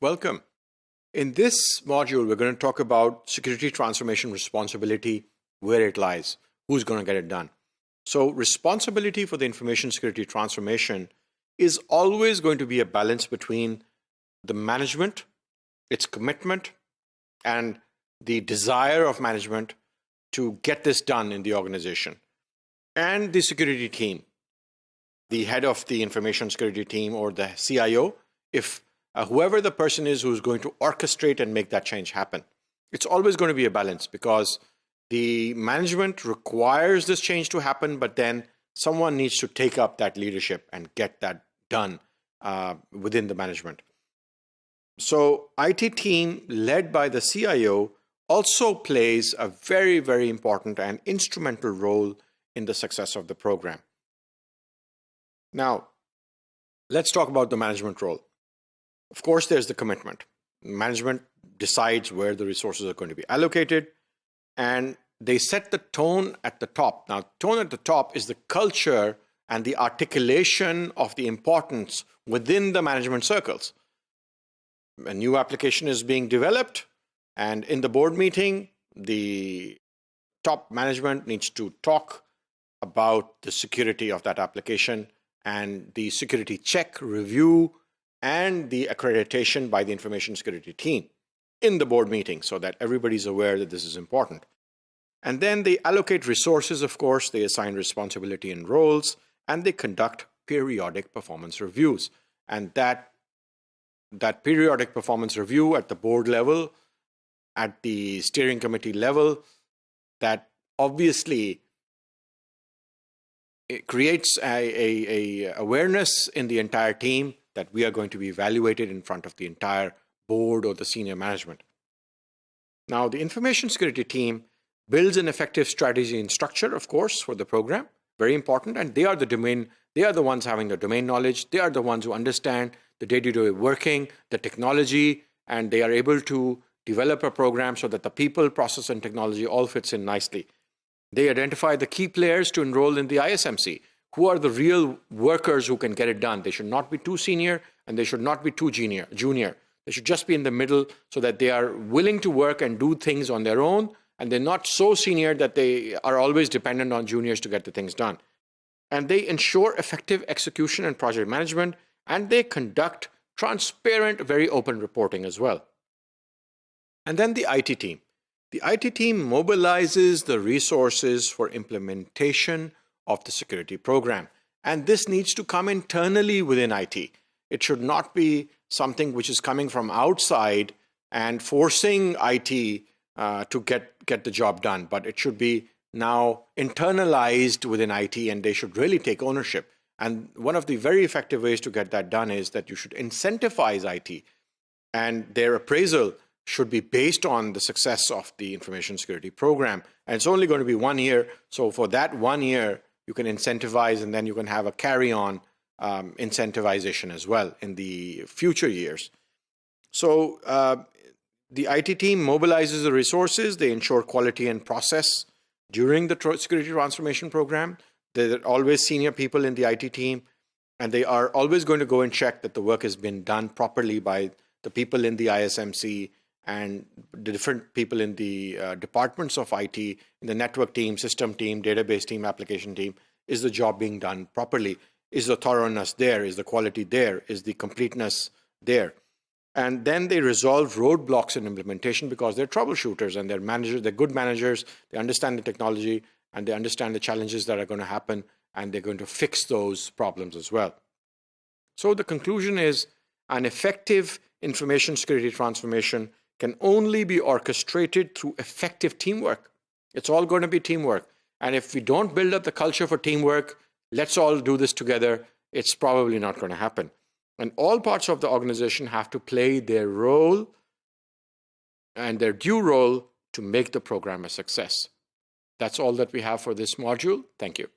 Welcome. In this module, we're going to talk about security transformation responsibility, where it lies, who's going to get it done. So responsibility for the information security transformation is always going to be a balance between the management, its commitment, and the desire of management to get this done in the organization, and the security team, the head of the information security team or the CIO, if whoever the person is who's going to orchestrate and make that change happen. It's always going to be a balance because the management requires this change to happen, but then someone needs to take up that leadership and get that done within the management. So IT team led by the CIO also plays a very, very important and instrumental role in the success of the program. Now, let's talk about the management role. Of course, there's the commitment. Management decides where the resources are going to be allocated, and they set the tone at the top. Now, tone at the top is the culture and the articulation of the importance within the management circles. A new application is being developed, and in the board meeting, the top management needs to talk about the security of that application and the security check, review, and the accreditation by the information security team in the board meeting so that everybody's aware that this is important. And then they allocate resources, of course, they assign responsibility and roles, and they conduct periodic performance reviews. And that periodic performance review at the board level, at the steering committee level, that obviously it creates a awareness in the entire team that we are going to be evaluated in front of the entire board or the senior management. Now, the information security team builds an effective strategy and structure, of course, for the program, very important, and they are the ones having the domain knowledge, they are the ones who understand the day-to-day working, the technology, and they are able to develop a program so that the people, process, and technology all fits in nicely. They identify the key players to enroll in the ISMC, who are the real workers who can get it done. They should not be too senior and they should not be too junior. They should just be in the middle so that they are willing to work and do things on their own, and they're not so senior that they are always dependent on juniors to get the things done. And they ensure effective execution and project management, and they conduct transparent, very open reporting as well. And then the IT team. The IT team mobilizes the resources for implementation of the security program. And this needs to come internally within IT. It should not be something which is coming from outside and forcing IT to get the job done, but it should be now internalized within IT, and they should really take ownership. And one of the very effective ways to get that done is that you should incentivize IT, and their appraisal should be based on the success of the information security program. And it's only going to be 1 year. So for that 1 year, you can incentivize, and then you can have a carry-on incentivization as well in the future years. So the IT team mobilizes the resources. They ensure quality and process during the security transformation program. There are always senior people in the IT team, and they are always going to go and check that the work has been done properly by the people in the ISMC and the different people in the departments of IT, in the network team, system team, database team, application team. Is the job being done properly? Is the thoroughness there? Is the quality there? Is the completeness there? And then they resolve roadblocks in implementation because they're troubleshooters and they're managers, they're good managers, they understand the technology and they understand the challenges that are going to happen, and they're going to fix those problems as well. So the conclusion is an effective information security transformation can only be orchestrated through effective teamwork. It's all going to be teamwork. And if we don't build up the culture for teamwork, let's all do this together, it's probably not going to happen. And all parts of the organization have to play their role and their due role to make the program a success. That's all that we have for this module. Thank you.